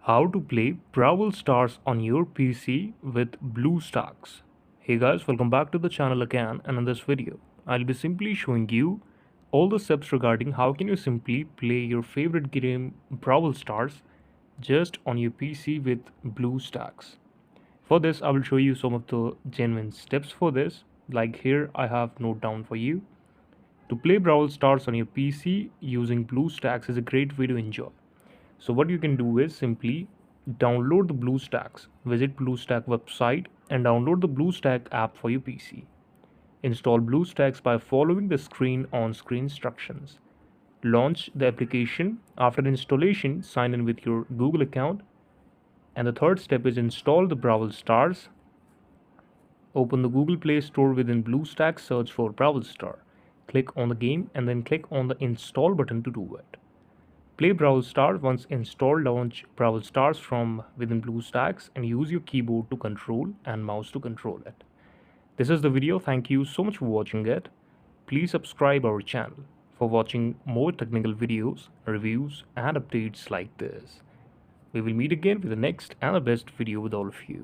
How to play Brawl Stars on your PC with Bluestacks. Hey guys, welcome back to the channel again, and in this video, I'll be simply showing you all the steps regarding how can you simply play your favorite game Brawl Stars just on your PC with Bluestacks. For this, I will show you some of the genuine steps for this. Like here, I have note down for you. To play Brawl Stars on your PC using Bluestacks is a great way to enjoy. So what you can do is simply download the BlueStacks. Visit BlueStack website and download the BlueStack app for your PC. Install BlueStacks by following the screen on-screen instructions. Launch the application. After installation, sign in with your Google account. And the third step is install the Brawl Stars. Open the Google Play Store within BlueStacks, search for Brawl Star. Click on the game and then click on the install button to do it. Play Brawl Stars. Once installed, launch Brawl Stars from within BlueStacks and use your keyboard to control and mouse to control it. This is the video. Thank you so much for watching it. Please subscribe our channel for watching more technical videos, reviews and updates like this. We will meet again with the next and the best video with all of you.